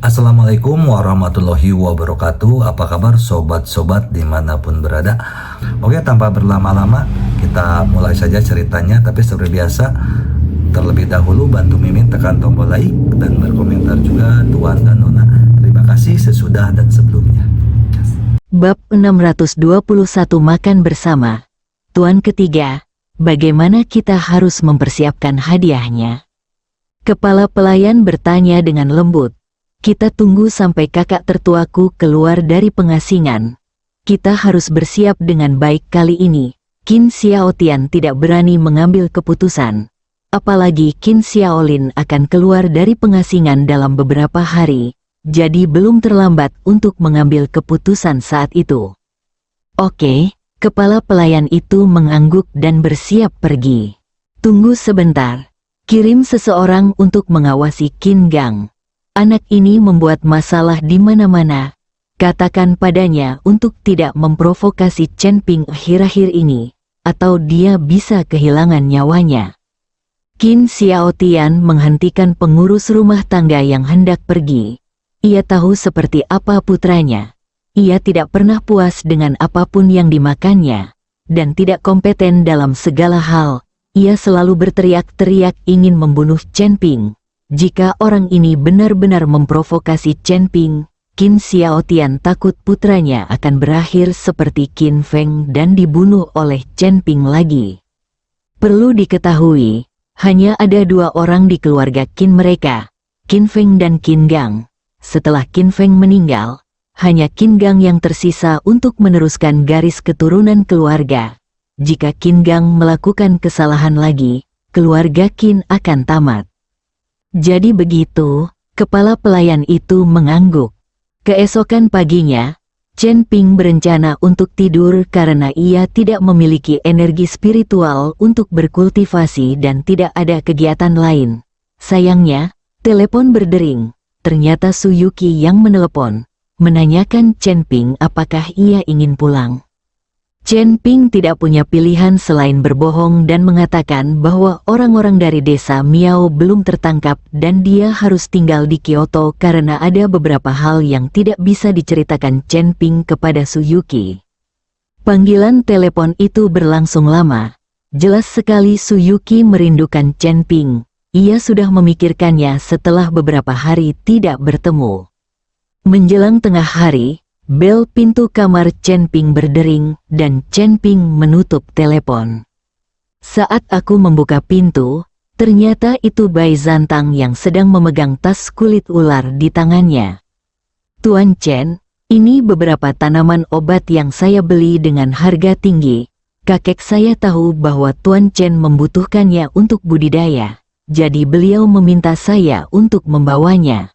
Assalamualaikum warahmatullahi wabarakatuh. Apa kabar sobat-sobat dimanapun berada? Oke, tanpa berlama-lama kita mulai saja ceritanya. Tapi seperti biasa, terlebih dahulu bantu Mimin tekan tombol like dan berkomentar juga Tuan dan Nona. Terima kasih sesudah dan sebelumnya. Bab 621 Makan Bersama. Tuan ketiga, bagaimana kita harus mempersiapkan hadiahnya? Kepala pelayan bertanya dengan lembut. Kita tunggu sampai kakak tertuaku keluar dari pengasingan. Kita harus bersiap dengan baik kali ini. Qin Xiaotian tidak berani mengambil keputusan. Apalagi Qin Xiaolin akan keluar dari pengasingan dalam beberapa hari. Jadi belum terlambat untuk mengambil keputusan saat itu. Oke, kepala pelayan itu mengangguk dan bersiap pergi. Tunggu sebentar. Kirim seseorang untuk mengawasi Qin Gang. Anak ini membuat masalah di mana-mana. Katakan padanya untuk tidak memprovokasi Chen Ping akhir-akhir ini, atau dia bisa kehilangan nyawanya. Qin Xiaotian menghentikan pengurus rumah tangga yang hendak pergi. Ia tahu seperti apa putranya. Ia tidak pernah puas dengan apapun yang dimakannya, dan tidak kompeten dalam segala hal. Ia selalu berteriak-teriak ingin membunuh Chen Ping. Jika orang ini benar-benar memprovokasi Chen Ping, Qin Xiaotian takut putranya akan berakhir seperti Qin Feng dan dibunuh oleh Chen Ping lagi. Perlu diketahui, hanya ada dua orang di keluarga Qin mereka, Qin Feng dan Qin Gang. Setelah Qin Feng meninggal, hanya Qin Gang yang tersisa untuk meneruskan garis keturunan keluarga. Jika Qin Gang melakukan kesalahan lagi, keluarga Qin akan tamat. Jadi begitu, kepala pelayan itu mengangguk. Keesokan paginya, Chen Ping berencana untuk tidur karena ia tidak memiliki energi spiritual untuk berkultivasi dan tidak ada kegiatan lain. Sayangnya, telepon berdering. Ternyata Su Yuqi yang menelepon, menanyakan Chen Ping apakah ia ingin pulang. Chen Ping tidak punya pilihan selain berbohong dan mengatakan bahwa orang-orang dari desa Miao belum tertangkap dan dia harus tinggal di Kyoto karena ada beberapa hal yang tidak bisa diceritakan Chen Ping kepada Su Yuqi. Panggilan telepon itu berlangsung lama. Jelas sekali Su Yuqi merindukan Chen Ping. Ia sudah memikirkannya setelah beberapa hari tidak bertemu. Menjelang tengah hari, bel pintu kamar Chen Ping berdering dan Chen Ping menutup telepon. Saat aku membuka pintu, ternyata itu Bai Zantang yang sedang memegang tas kulit ular di tangannya. Tuan Chen, ini beberapa tanaman obat yang saya beli dengan harga tinggi. Kakek saya tahu bahwa Tuan Chen membutuhkannya untuk budidaya, jadi beliau meminta saya untuk membawanya.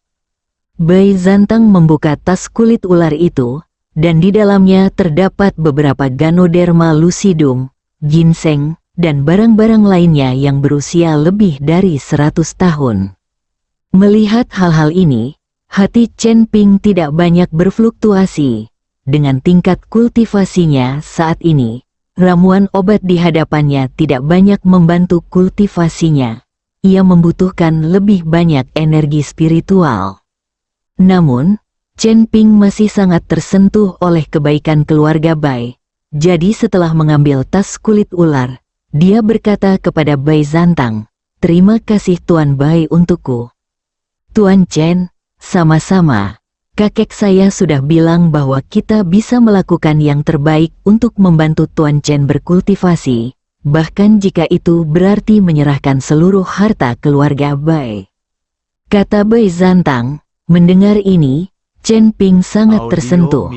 Bai Zantang membuka tas kulit ular itu, dan di dalamnya terdapat beberapa Ganoderma lucidum, ginseng, dan barang-barang lainnya yang berusia lebih dari 100 tahun. Melihat hal-hal ini, hati Chen Ping tidak banyak berfluktuasi. Dengan tingkat kultivasinya saat ini, ramuan obat di hadapannya tidak banyak membantu kultivasinya. Ia membutuhkan lebih banyak energi spiritual. Namun, Chen Ping masih sangat tersentuh oleh kebaikan keluarga Bai. Jadi setelah mengambil tas kulit ular, dia berkata kepada Bai Zantang, "Terima kasih Tuan Bai untukku." "Tuan Chen, sama-sama. Kakek saya sudah bilang bahwa kita bisa melakukan yang terbaik untuk membantu Tuan Chen berkultivasi, bahkan jika itu berarti menyerahkan seluruh harta keluarga Bai," kata Bai Zantang. Mendengar ini, Chen Ping sangat tersentuh.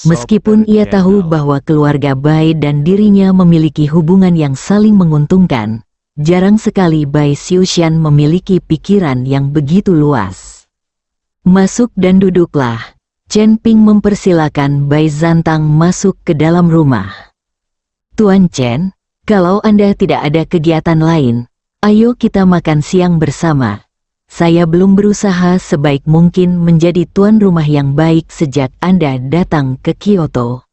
Meskipun ia tahu bahwa keluarga Bai dan dirinya memiliki hubungan yang saling menguntungkan, jarang sekali Bai Xiushan memiliki pikiran yang begitu luas. "Masuk dan duduklah." Chen Ping mempersilakan Bai Zantang masuk ke dalam rumah. "Tuan Chen, kalau Anda tidak ada kegiatan lain, ayo kita makan siang bersama. Saya belum berusaha sebaik mungkin menjadi tuan rumah yang baik sejak Anda datang ke Kyoto."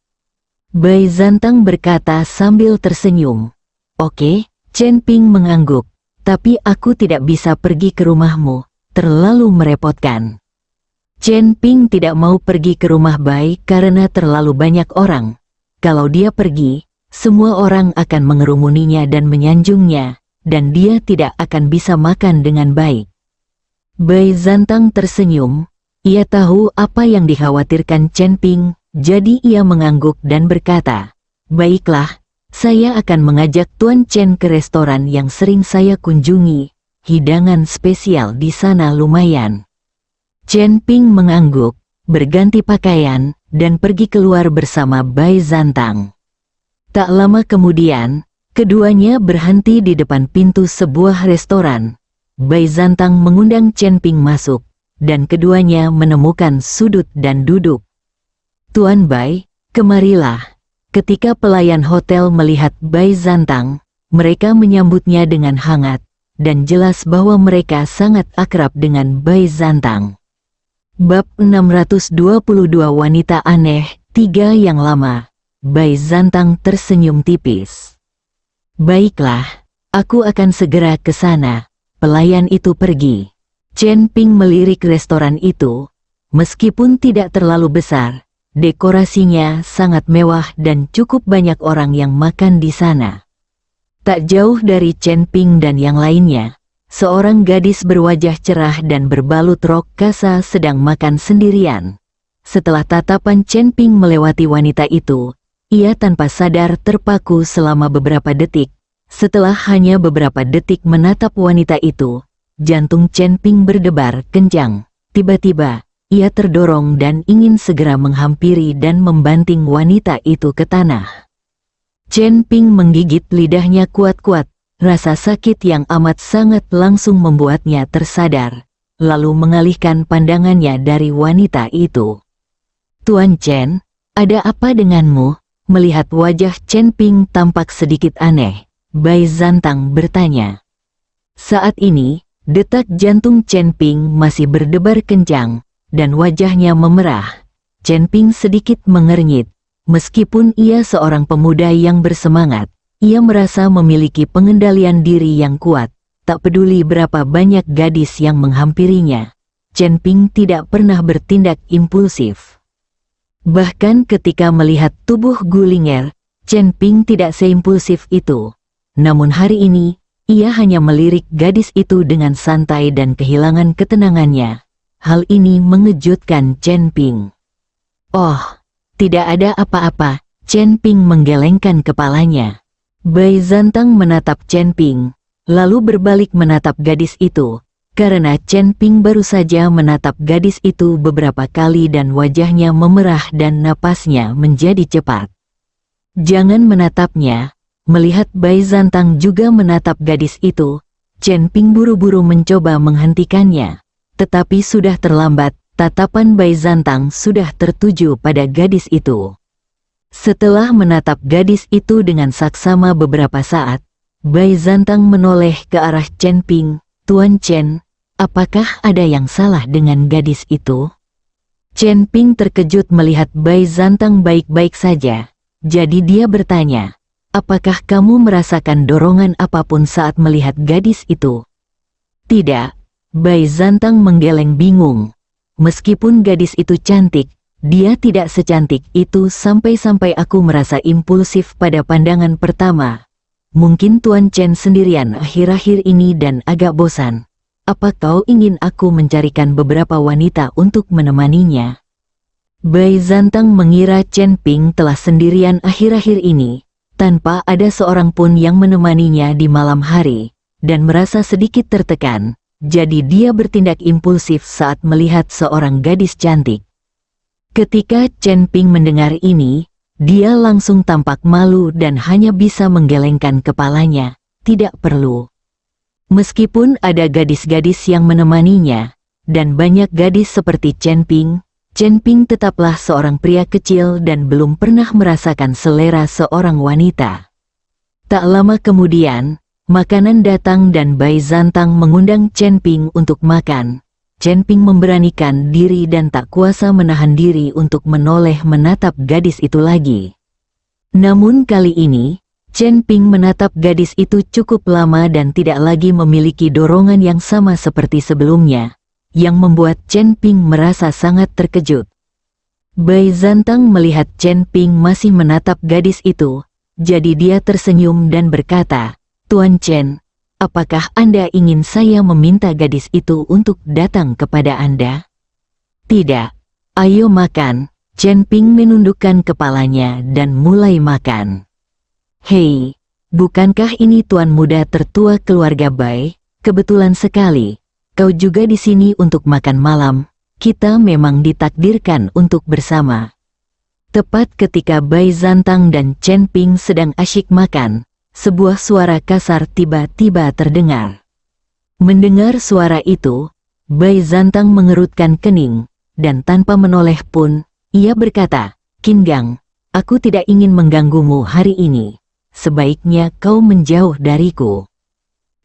Bai Zantang berkata sambil tersenyum. "Oke." Chen Ping mengangguk. "Tapi aku tidak bisa pergi ke rumahmu, terlalu merepotkan." Chen Ping tidak mau pergi ke rumah Bai karena terlalu banyak orang. Kalau dia pergi, semua orang akan mengerumuninya dan menyanjungnya, dan dia tidak akan bisa makan dengan baik. Bai Zantang tersenyum. Ia tahu apa yang dikhawatirkan Chen Ping, jadi ia mengangguk dan berkata, "Baiklah, saya akan mengajak Tuan Chen ke restoran yang sering saya kunjungi. Hidangan spesial di sana lumayan." Chen Ping mengangguk, berganti pakaian, dan pergi keluar bersama Bai Zantang. Tak lama kemudian, keduanya berhenti di depan pintu sebuah restoran. Bai Zantang mengundang Chen Ping masuk, dan keduanya menemukan sudut dan duduk. "Tuan Bai, kemarilah." Ketika pelayan hotel melihat Bai Zantang, mereka menyambutnya dengan hangat, dan jelas bahwa mereka sangat akrab dengan Bai Zantang. Bab 622 Wanita Aneh, 3 yang lama. Bai Zantang tersenyum tipis. "Baiklah, aku akan segera ke sana." Pelayan itu pergi. Chen Ping melirik restoran itu. Meskipun tidak terlalu besar, dekorasinya sangat mewah dan cukup banyak orang yang makan di sana. Tak jauh dari Chen Ping dan yang lainnya, seorang gadis berwajah cerah dan berbalut rok kasa sedang makan sendirian. Setelah tatapan Chen Ping melewati wanita itu, ia tanpa sadar terpaku selama beberapa detik. Setelah hanya beberapa detik menatap wanita itu, jantung Chen Ping berdebar kencang. Tiba-tiba, ia terdorong dan ingin segera menghampiri dan membanting wanita itu ke tanah. Chen Ping menggigit lidahnya kuat-kuat. Rasa sakit yang amat sangat langsung membuatnya tersadar, lalu mengalihkan pandangannya dari wanita itu. "Tuan Chen, ada apa denganmu?" Melihat wajah Chen Ping tampak sedikit aneh, Bai Zantang bertanya. Saat ini, detak jantung Chen Ping masih berdebar kencang, dan wajahnya memerah. Chen Ping sedikit mengernyit. Meskipun ia seorang pemuda yang bersemangat, ia merasa memiliki pengendalian diri yang kuat. Tak peduli berapa banyak gadis yang menghampirinya, Chen Ping tidak pernah bertindak impulsif. Bahkan ketika melihat tubuh Gulinger, Chen Ping tidak seimpulsif itu. Namun hari ini, ia hanya melirik gadis itu dengan santai dan kehilangan ketenangannya. Hal ini mengejutkan Chen Ping. "Oh, tidak ada apa-apa." Chen Ping menggelengkan kepalanya. Bai Zantang menatap Chen Ping, lalu berbalik menatap gadis itu, karena Chen Ping baru saja menatap gadis itu beberapa kali dan wajahnya memerah dan napasnya menjadi cepat. "Jangan menatapnya." Melihat Bai Zantang juga menatap gadis itu, Chen Ping buru-buru mencoba menghentikannya. Tetapi sudah terlambat, tatapan Bai Zantang sudah tertuju pada gadis itu. Setelah menatap gadis itu dengan saksama beberapa saat, Bai Zantang menoleh ke arah Chen Ping. "Tuan Chen, apakah ada yang salah dengan gadis itu?" Chen Ping terkejut melihat Bai Zantang baik-baik saja. Jadi dia bertanya, "Apakah kamu merasakan dorongan apapun saat melihat gadis itu?" "Tidak." Bai Zantang menggeleng bingung. Meskipun gadis itu cantik, dia tidak secantik itu sampai-sampai aku merasa impulsif pada pandangan pertama. Mungkin Tuan Chen sendirian akhir-akhir ini dan agak bosan. Apa kau ingin aku mencarikan beberapa wanita untuk menemaninya?" Bai Zantang mengira Chen Ping telah sendirian akhir-akhir ini, tanpa ada seorang pun yang menemaninya di malam hari, dan merasa sedikit tertekan, jadi dia bertindak impulsif saat melihat seorang gadis cantik. Ketika Chen Ping mendengar ini, dia langsung tampak malu dan hanya bisa menggelengkan kepalanya. Tidak perlu. Meskipun ada gadis-gadis yang menemaninya, dan banyak gadis seperti Chen Ping tetaplah seorang pria kecil dan belum pernah merasakan selera seorang wanita. Tak lama kemudian, makanan datang dan Bai Zantang mengundang Chen Ping untuk makan. Chen Ping memberanikan diri dan tak kuasa menahan diri untuk menoleh menatap gadis itu lagi. Namun kali ini, Chen Ping menatap gadis itu cukup lama dan tidak lagi memiliki dorongan yang sama seperti sebelumnya. yang membuat Chen Ping merasa sangat terkejut. Bai Zantang melihat Chen Ping masih menatap gadis itu, jadi dia tersenyum dan berkata, "Tuan Chen, apakah Anda ingin saya meminta gadis itu untuk datang kepada Anda?" "Tidak. Ayo makan." Chen Ping menundukkan kepalanya dan mulai makan. "Hei, bukankah ini tuan muda tertua keluarga Bai? Kebetulan sekali. Kau juga di sini untuk makan malam. Kita memang ditakdirkan untuk bersama." Tepat ketika Bai Zantang dan Chen Ping sedang asyik makan, sebuah suara kasar tiba-tiba terdengar. Mendengar suara itu, Bai Zantang mengerutkan kening, dan tanpa menoleh pun, ia berkata, "Qin Gang, aku tidak ingin mengganggumu hari ini. Sebaiknya kau menjauh dariku."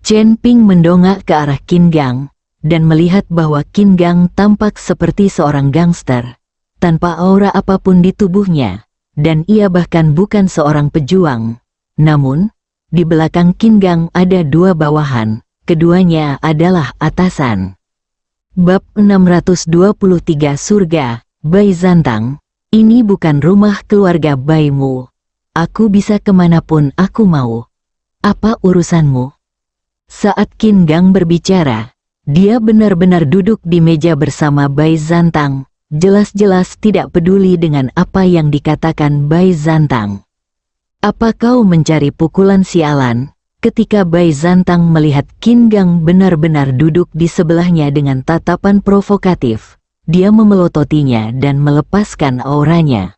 Chen Ping mendongak ke arah Qin Gang, dan melihat bahwa Qin Gang tampak seperti seorang gangster, tanpa aura apapun di tubuhnya, dan ia bahkan bukan seorang pejuang. Namun, di belakang Qin Gang ada dua bawahan, keduanya adalah atasan. Bab 623 Surga, Bai Zantang, ini bukan rumah keluarga Baimu. Aku bisa kemanapun aku mau. Apa urusanmu? Saat Qin Gang berbicara, dia benar-benar duduk di meja bersama Bai Zantang, jelas-jelas tidak peduli dengan apa yang dikatakan Bai Zantang. "Apa kau mencari pukulan sialan?" Ketika Bai Zantang melihat Qin Gang benar-benar duduk di sebelahnya dengan tatapan provokatif, dia memelototinya dan melepaskan auranya.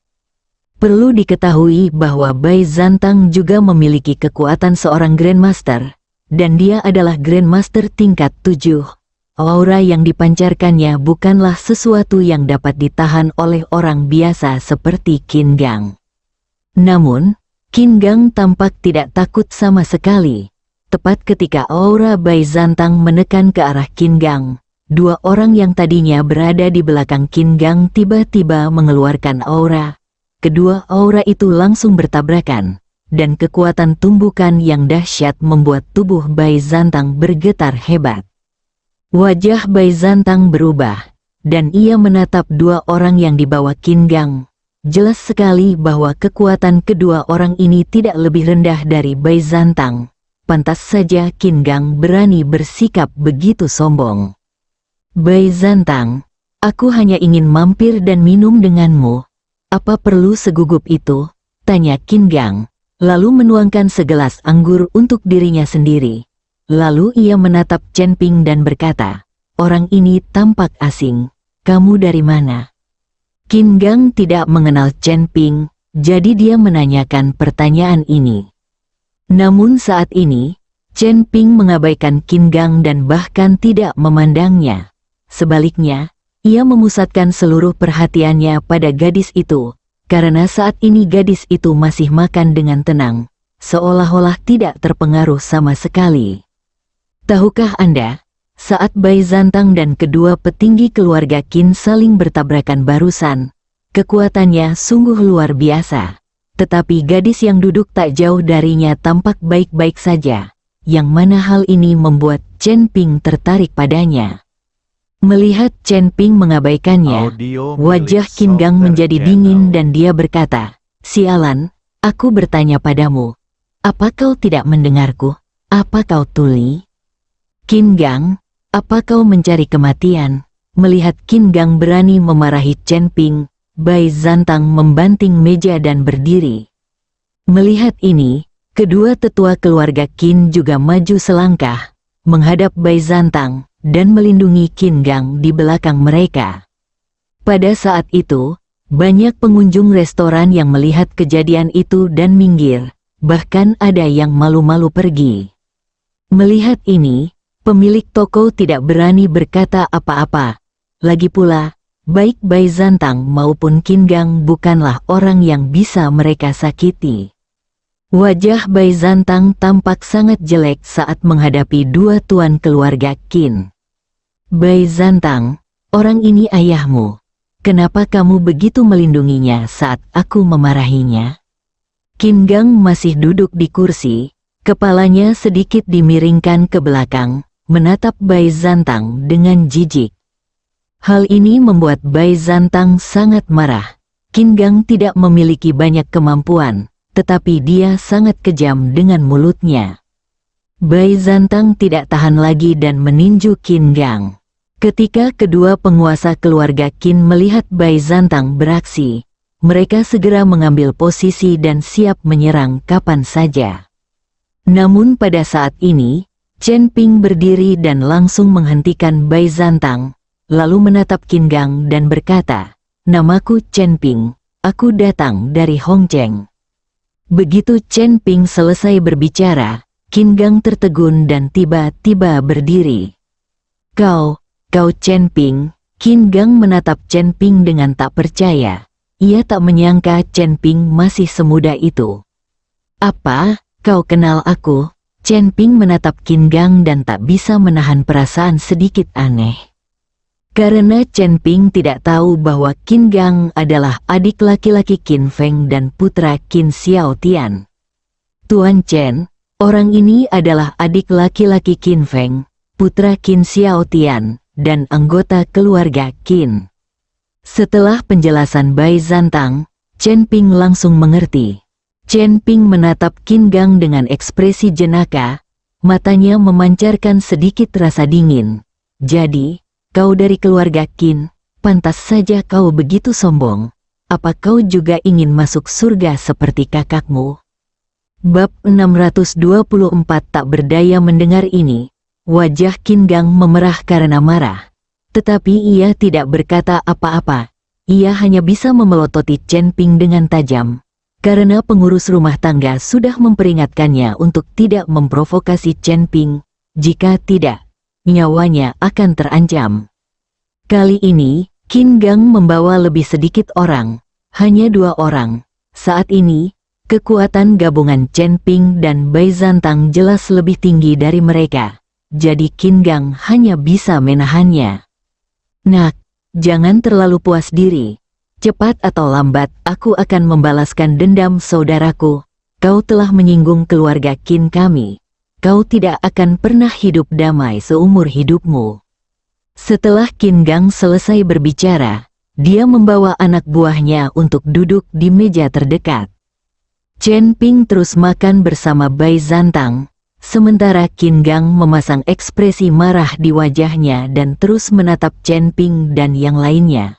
Perlu diketahui bahwa Bai Zantang juga memiliki kekuatan seorang Grandmaster, dan dia adalah Grandmaster tingkat 7. Aura yang dipancarkannya bukanlah sesuatu yang dapat ditahan oleh orang biasa seperti Qin Gang. Namun, Qin Gang tampak tidak takut sama sekali. Tepat ketika aura Bai Zantang menekan ke arah Qin Gang, dua orang yang tadinya berada di belakang Qin Gang tiba-tiba mengeluarkan aura. Kedua aura itu langsung bertabrakan, dan kekuatan tumbukan yang dahsyat membuat tubuh Bai Zantang bergetar hebat. Wajah Bai Zantang berubah, dan ia menatap dua orang yang dibawa Qin Gang. Jelas sekali bahwa kekuatan kedua orang ini tidak lebih rendah dari Bai Zantang. Pantas saja Qin Gang berani bersikap begitu sombong. "Bai Zantang, aku hanya ingin mampir dan minum denganmu. Apa perlu segugup itu?" tanya Qin Gang, lalu menuangkan segelas anggur untuk dirinya sendiri. Lalu ia menatap Chen Ping dan berkata, "Orang ini tampak asing. Kamu dari mana?" Qin Gang tidak mengenal Chen Ping, jadi dia menanyakan pertanyaan ini. Namun saat ini, Chen Ping mengabaikan Qin Gang dan bahkan tidak memandangnya. Sebaliknya, ia memusatkan seluruh perhatiannya pada gadis itu, karena saat ini gadis itu masih makan dengan tenang, seolah-olah tidak terpengaruh sama sekali. "Tahukah Anda, saat Bai Zantang dan kedua petinggi keluarga Qin saling bertabrakan barusan, kekuatannya sungguh luar biasa. Tetapi gadis yang duduk tak jauh darinya tampak baik-baik saja, yang mana hal ini membuat Chen Ping tertarik padanya." Melihat Chen Ping mengabaikannya, wajah Qin Gang menjadi dingin dan dia berkata, "Sialan, aku bertanya padamu, apa kau tidak mendengarku? Apa kau tuli?" "Qin Gang, apa kau mencari kematian?" Melihat Qin Gang berani memarahi Chen Ping, Bai Zantang membanting meja dan berdiri. Melihat ini, kedua tetua keluarga Qin juga maju selangkah, menghadap Bai Zantang, dan melindungi Qin Gang di belakang mereka. Pada saat itu, banyak pengunjung restoran yang melihat kejadian itu dan minggir, bahkan ada yang malu-malu pergi. Melihat ini, pemilik toko tidak berani berkata apa-apa. Lagi pula, baik Bai Zantang maupun Qin Gang bukanlah orang yang bisa mereka sakiti. Wajah Bai Zantang tampak sangat jelek saat menghadapi dua tuan keluarga Qin. "Bai Zantang, orang ini ayahmu. Kenapa kamu begitu melindunginya saat aku memarahinya?" Qin Gang masih duduk di kursi, kepalanya sedikit dimiringkan ke belakang, menatap Bai Zantang dengan jijik. Hal ini membuat Bai Zantang sangat marah. Qin Gang tidak memiliki banyak kemampuan, tetapi dia sangat kejam dengan mulutnya. Bai Zantang tidak tahan lagi dan meninju Qin Gang. Ketika kedua penguasa keluarga Qin melihat Bai Zantang beraksi, mereka segera mengambil posisi dan siap menyerang kapan saja. Namun pada saat ini, Chen Ping berdiri dan langsung menghentikan Bai Zantang, lalu menatap Qin Gang dan berkata, "Namaku Chen Ping, aku datang dari Hongcheng." Begitu Chen Ping selesai berbicara, Qin Gang tertegun dan tiba-tiba berdiri. Kau Chen Ping." Qin Gang menatap Chen Ping dengan tak percaya. Ia tak menyangka Chen Ping masih semuda itu. "Apa, kau kenal aku?" Chen Ping menatap Qin Gang dan tak bisa menahan perasaan sedikit aneh. Karena Chen Ping tidak tahu bahwa Qin Gang adalah adik laki-laki Qin Feng dan putra Qin Xiao Tian. "Tuan Chen, orang ini adalah adik laki-laki Qin Feng, putra Qin Xiao Tian, dan anggota keluarga Qin." Setelah penjelasan Bai Zantang, Chen Ping langsung mengerti. Chen Ping menatap Qin Gang dengan ekspresi jenaka, matanya memancarkan sedikit rasa dingin. "Jadi, kau dari keluarga Qin, pantas saja kau begitu sombong. Apa kau juga ingin masuk surga seperti kakakmu?" Bab 624 tak berdaya mendengar ini, wajah Qin Gang memerah karena marah. Tetapi ia tidak berkata apa-apa, ia hanya bisa memelototi Chen Ping dengan tajam. Karena pengurus rumah tangga sudah memperingatkannya untuk tidak memprovokasi Chen Ping, jika tidak, nyawanya akan terancam. Kali ini, Qin Gang membawa lebih sedikit orang, hanya 2 orang. Saat ini, kekuatan gabungan Chen Ping dan Bai Zantang jelas lebih tinggi dari mereka, jadi Qin Gang hanya bisa menahannya. "Nak, jangan terlalu puas diri. Cepat atau lambat, aku akan membalaskan dendam saudaraku. Kau telah menyinggung keluarga Qin kami. Kau tidak akan pernah hidup damai seumur hidupmu." Setelah Qin Gang selesai berbicara, dia membawa anak buahnya untuk duduk di meja terdekat. Chen Ping terus makan bersama Bai Zantang, sementara Qin Gang memasang ekspresi marah di wajahnya dan terus menatap Chen Ping dan yang lainnya.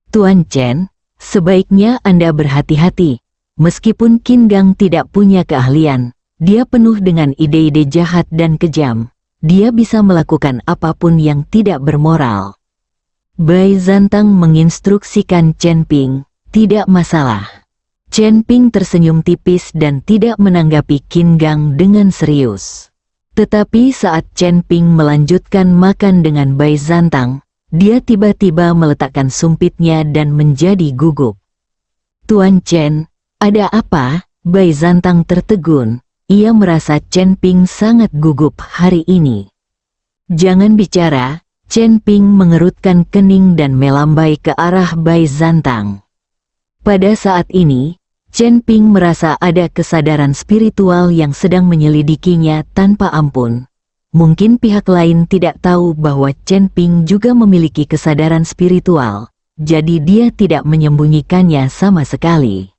"Tuan Chen, sebaiknya Anda berhati-hati. Meskipun Qin Gang tidak punya keahlian, dia penuh dengan ide-ide jahat dan kejam. Dia bisa melakukan apapun yang tidak bermoral." Bai Zantang menginstruksikan Chen Ping, "Tidak masalah." Chen Ping tersenyum tipis dan tidak menanggapi Qin Gang dengan serius. Tetapi saat Chen Ping melanjutkan makan dengan Bai Zantang, dia tiba-tiba meletakkan sumpitnya dan menjadi gugup. "Tuan Chen, ada apa?" Bai Zantang tertegun. Ia merasa Chen Ping sangat gugup hari ini. "Jangan bicara." Chen Ping mengerutkan kening dan melambai ke arah Bai Zantang. Pada saat ini, Chen Ping merasa ada kesadaran spiritual yang sedang menyelidikinya tanpa ampun. Mungkin pihak lain tidak tahu bahwa Chen Ping juga memiliki kesadaran spiritual, jadi dia tidak menyembunyikannya sama sekali.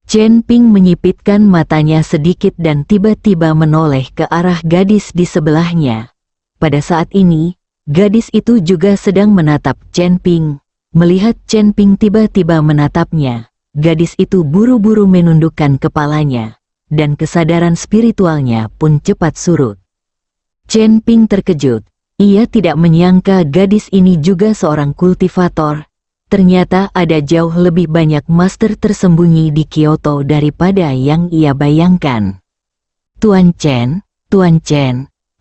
Chen Ping menyipitkan matanya sedikit dan tiba-tiba menoleh ke arah gadis di sebelahnya. Pada saat ini, gadis itu juga sedang menatap Chen Ping. Melihat Chen Ping tiba-tiba menatapnya, gadis itu buru-buru menundukkan kepalanya, dan kesadaran spiritualnya pun cepat surut. Chen Ping terkejut. Ia tidak menyangka gadis ini juga seorang kultivator. Ternyata ada jauh lebih banyak master tersembunyi di Kyoto daripada yang ia bayangkan. Tuan Chen,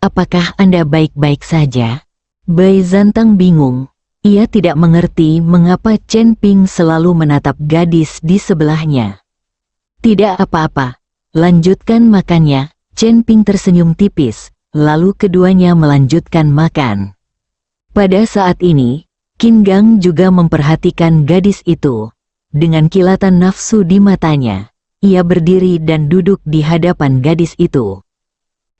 apakah Anda baik-baik saja?" Bai Zantang bingung. Ia tidak mengerti mengapa Chen Ping selalu menatap gadis di sebelahnya. "Tidak apa-apa, lanjutkan makannya." Chen Ping tersenyum tipis. Lalu keduanya melanjutkan makan. Pada saat ini, Qin Gang juga memperhatikan gadis itu. Dengan kilatan nafsu di matanya, ia berdiri dan duduk di hadapan gadis itu.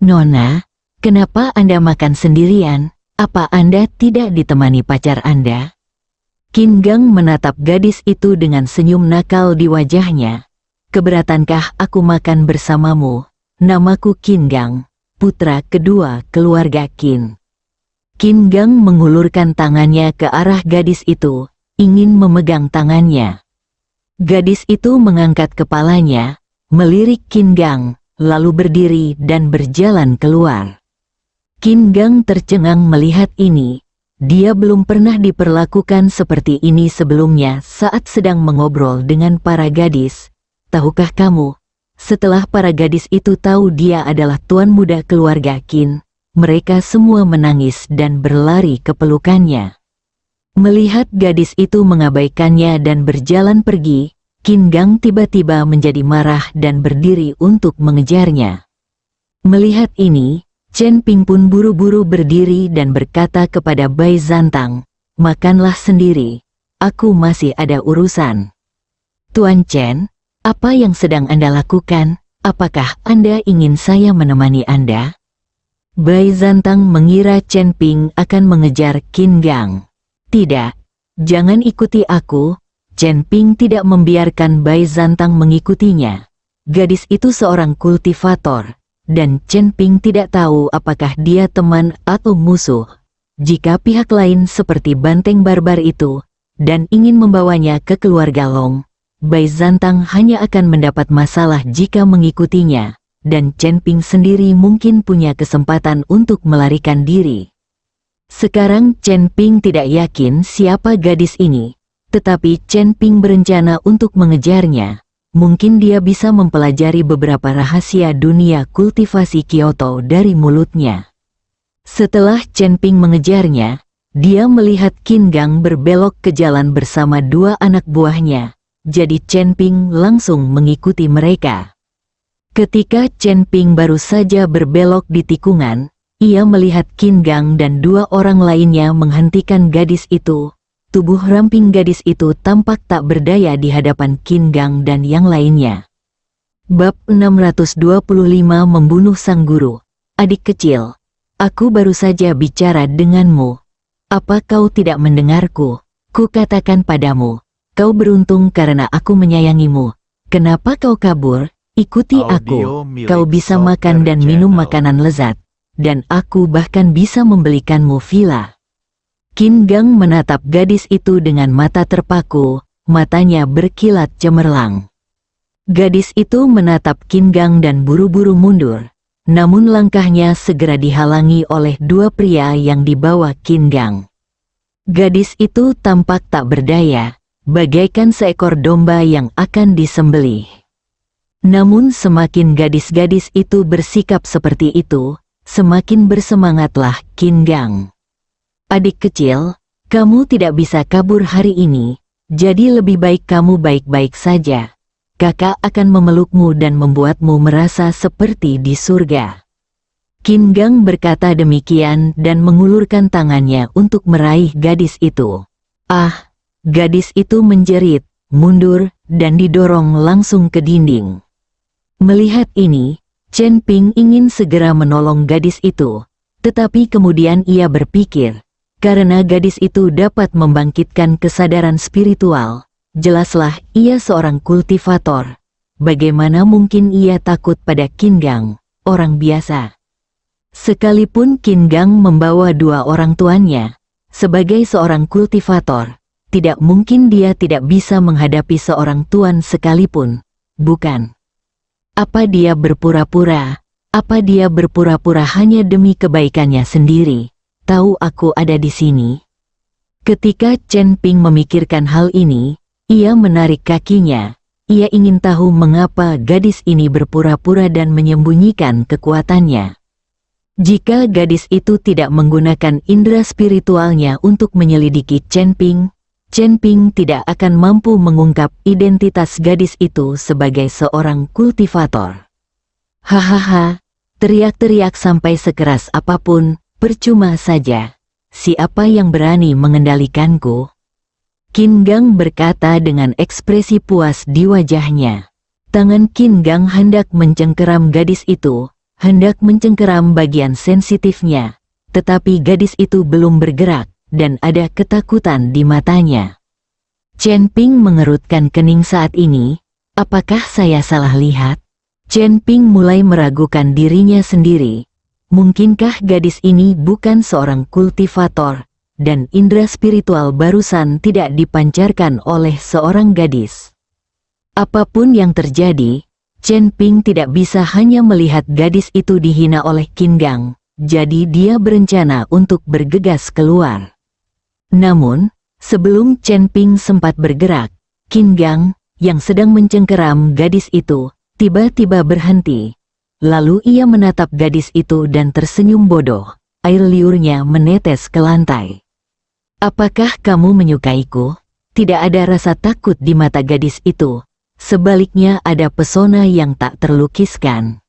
"Nona, kenapa Anda makan sendirian?" apa Anda tidak ditemani pacar Anda? Qin Gang menatap gadis itu dengan senyum nakal di wajahnya. Keberatankah aku makan bersamamu? Namaku Qin Gang, putra kedua keluarga Qin. Qin Gang mengulurkan tangannya ke arah gadis itu, ingin memegang tangannya. Gadis itu mengangkat kepalanya, melirik Qin Gang, lalu berdiri dan berjalan keluar. Qin Gang tercengang melihat ini. Dia belum pernah diperlakukan seperti ini sebelumnya saat sedang mengobrol dengan para gadis. Tahukah kamu, setelah para gadis itu tahu dia adalah tuan muda keluarga Qin, mereka semua menangis dan berlari ke pelukannya. Melihat gadis itu mengabaikannya dan berjalan pergi, Qin Gang tiba-tiba menjadi marah dan berdiri untuk mengejarnya. Melihat ini, Chen Ping pun buru-buru berdiri dan berkata kepada Bai Zantang, "Makanlah sendiri, aku masih ada urusan." "Tuan Chen, apa yang sedang Anda lakukan? Apakah Anda ingin saya menemani Anda?" Bai Zantang mengira Chen Ping akan mengejar Qin Gang. "Tidak, jangan ikuti aku." Chen Ping tidak membiarkan Bai Zantang mengikutinya. Gadis itu seorang kultivator. Dan Chen Ping tidak tahu apakah dia teman atau musuh. Jika pihak lain seperti banteng barbar itu, dan ingin membawanya ke keluarga Long, Bai Zantang hanya akan mendapat masalah jika mengikutinya, dan Chen Ping sendiri mungkin punya kesempatan untuk melarikan diri. Sekarang Chen Ping tidak yakin siapa gadis ini, tetapi Chen Ping berencana untuk mengejarnya. Mungkin dia bisa mempelajari beberapa rahasia dunia kultivasi Kyoto dari mulutnya. Setelah Chen Ping mengejarnya, dia melihat Qin Gang berbelok ke jalan bersama dua anak buahnya, jadi Chen Ping langsung mengikuti mereka. Ketika Chen Ping baru saja berbelok di tikungan, ia melihat Qin Gang dan dua orang lainnya menghentikan gadis itu. Tubuh ramping gadis itu tampak tak berdaya di hadapan Qin Gang dan yang lainnya. Bab 625 Membunuh Sang Guru. Adik kecil, aku baru saja bicara denganmu. Apa kau tidak mendengarku? Kukatakan padamu, kau beruntung karena aku menyayangimu. Kenapa kau kabur? Ikuti aku. Kau bisa makan dan minum makanan lezat. Dan aku bahkan bisa membelikanmu villa. Qin Gang menatap gadis itu dengan mata terpaku, matanya berkilat cemerlang. Gadis itu menatap Qin Gang dan buru-buru mundur, namun langkahnya segera dihalangi oleh dua pria yang dibawa Qin Gang. Gadis itu tampak tak berdaya, bagaikan seekor domba yang akan disembelih. Namun semakin gadis-gadis itu bersikap seperti itu, semakin bersemangatlah Qin Gang. Adik kecil, kamu tidak bisa kabur hari ini, jadi lebih baik kamu baik-baik saja. Kakak akan memelukmu dan membuatmu merasa seperti di surga. Qin Gang berkata demikian dan mengulurkan tangannya untuk meraih gadis itu. Ah, gadis itu menjerit, mundur, dan didorong langsung ke dinding. Melihat ini, Chen Ping ingin segera menolong gadis itu, tetapi kemudian ia berpikir, karena gadis itu dapat membangkitkan kesadaran spiritual, jelaslah ia seorang kultivator. Bagaimana mungkin ia takut pada Qin Gang, orang biasa? Sekalipun Qin Gang membawa dua orang tuannya, sebagai seorang kultivator, tidak mungkin dia tidak bisa menghadapi seorang tuan sekalipun, bukan? Apa dia berpura-pura? Apa dia berpura-pura hanya demi kebaikannya sendiri? Tahu aku ada di sini? Ketika Chen Ping memikirkan hal ini, ia menarik kakinya. Ia ingin tahu mengapa gadis ini berpura-pura dan menyembunyikan kekuatannya. Jika gadis itu tidak menggunakan indera spiritualnya untuk menyelidiki Chen Ping tidak akan mampu mengungkap identitas gadis itu sebagai seorang kultivator. Hahaha, teriak-teriak sampai sekeras apapun, percuma saja. Siapa yang berani mengendalikanku? Qin Gang berkata dengan ekspresi puas di wajahnya. Tangan Qin Gang hendak mencengkeram gadis itu, hendak mencengkeram bagian sensitifnya. tetapi gadis itu belum bergerak, dan ada ketakutan di matanya. Chen Ping mengerutkan kening saat ini. Apakah saya salah lihat? Chen Ping mulai meragukan dirinya sendiri. Mungkinkah gadis ini bukan seorang kultivator, dan indera spiritual barusan tidak dipancarkan oleh seorang gadis? Apapun yang terjadi, Chen Ping tidak bisa hanya melihat gadis itu dihina oleh Qin Gang, jadi dia berencana untuk bergegas keluar. Namun, sebelum Chen Ping sempat bergerak, Qin Gang, yang sedang mencengkeram gadis itu, tiba-tiba berhenti. Lalu ia menatap gadis itu dan tersenyum bodoh. Air liurnya menetes ke lantai. Apakah kamu menyukaiku? Tidak ada rasa takut di mata gadis itu. Sebaliknya ada pesona yang tak terlukiskan.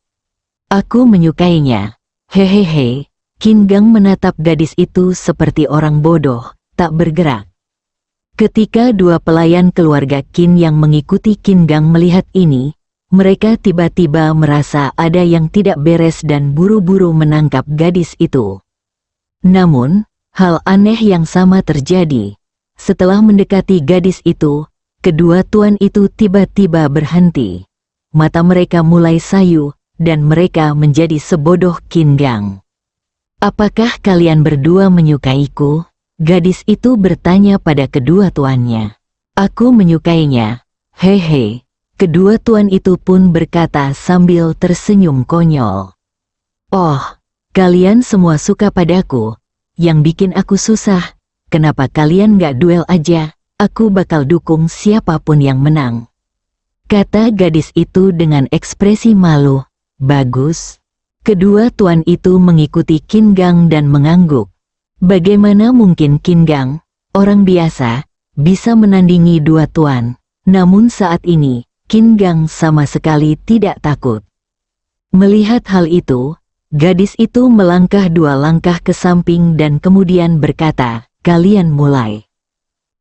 Aku menyukainya. Hehehe. Qin Gang menatap gadis itu seperti orang bodoh, tak bergerak. Ketika dua pelayan keluarga Qin yang mengikuti Qin Gang melihat ini, mereka tiba-tiba merasa ada yang tidak beres dan buru-buru menangkap gadis itu. Namun, hal aneh yang sama terjadi. Setelah mendekati gadis itu, kedua tuan itu tiba-tiba berhenti. Mata mereka mulai sayu, dan mereka menjadi sebodoh Qin Gang. Apakah kalian berdua menyukaiku? Gadis itu bertanya pada kedua tuannya. Aku menyukainya. Hehe. Kedua tuan itu pun berkata sambil tersenyum konyol. Oh, kalian semua suka padaku. Yang bikin aku susah, kenapa kalian gak duel aja? Aku bakal dukung siapapun yang menang. Kata gadis itu dengan ekspresi malu. Bagus. Kedua tuan itu mengikuti Qin Gang dan mengangguk. Bagaimana mungkin Qin Gang, orang biasa, bisa menandingi dua tuan? Namun saat ini, Qin Gang sama sekali tidak takut. Melihat hal itu, gadis itu melangkah dua langkah ke samping dan kemudian berkata, kalian mulai.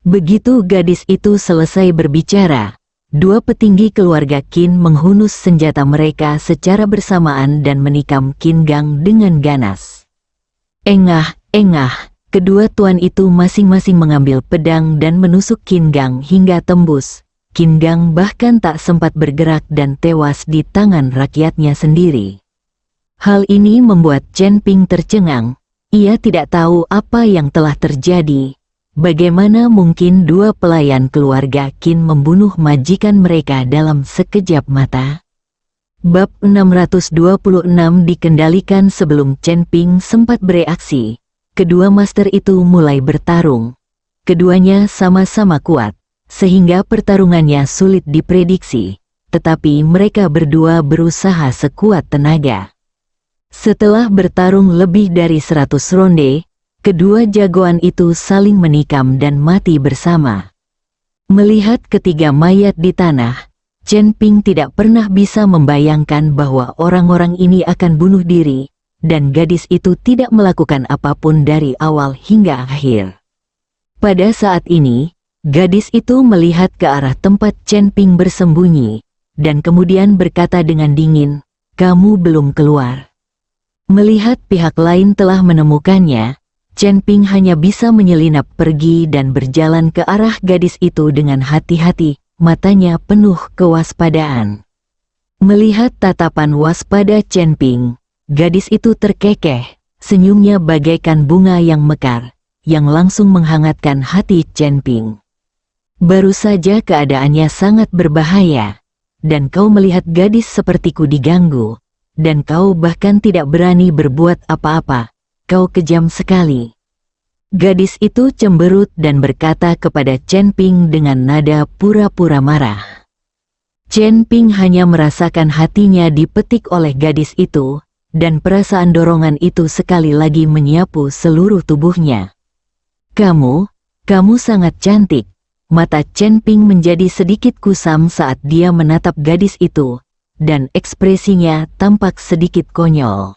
Begitu gadis itu selesai berbicara, dua petinggi keluarga Qin menghunus senjata mereka secara bersamaan dan menikam Qin Gang dengan ganas. Engah, kedua tuan itu masing-masing mengambil pedang dan menusuk Qin Gang hingga tembus. Qin Gang bahkan tak sempat bergerak dan tewas di tangan rakyatnya sendiri. Hal ini membuat Chen Ping tercengang. Ia tidak tahu apa yang telah terjadi. Bagaimana mungkin dua pelayan keluarga Qin membunuh majikan mereka dalam sekejap mata? Bab 626 dikendalikan sebelum Chen Ping sempat bereaksi. Kedua master itu mulai bertarung. Keduanya sama-sama kuat, sehingga pertarungannya sulit diprediksi, tetapi mereka berdua berusaha sekuat tenaga. Setelah bertarung lebih dari 100 ronde, kedua jagoan itu saling menikam dan mati bersama. Melihat ketiga mayat di tanah, Chen Ping tidak pernah bisa membayangkan bahwa orang-orang ini akan bunuh diri, dan gadis itu tidak melakukan apapun dari awal hingga akhir. Pada saat ini, gadis itu melihat ke arah tempat Chen Ping bersembunyi, dan kemudian berkata dengan dingin, "Kamu belum keluar." Melihat pihak lain telah menemukannya, Chen Ping hanya bisa menyelinap pergi dan berjalan ke arah gadis itu dengan hati-hati, matanya penuh kewaspadaan. Melihat tatapan waspada Chen Ping, gadis itu terkekeh, senyumnya bagaikan bunga yang mekar, yang langsung menghangatkan hati Chen Ping. Baru saja keadaannya sangat berbahaya, dan kau melihat gadis sepertiku diganggu, dan kau bahkan tidak berani berbuat apa-apa, kau kejam sekali. Gadis itu cemberut dan berkata kepada Chen Ping dengan nada pura-pura marah. Chen Ping hanya merasakan hatinya dipetik oleh gadis itu, dan perasaan dorongan itu sekali lagi menyapu seluruh tubuhnya. Kamu sangat cantik." Mata Chen Ping menjadi sedikit kusam saat dia menatap gadis itu, dan ekspresinya tampak sedikit konyol.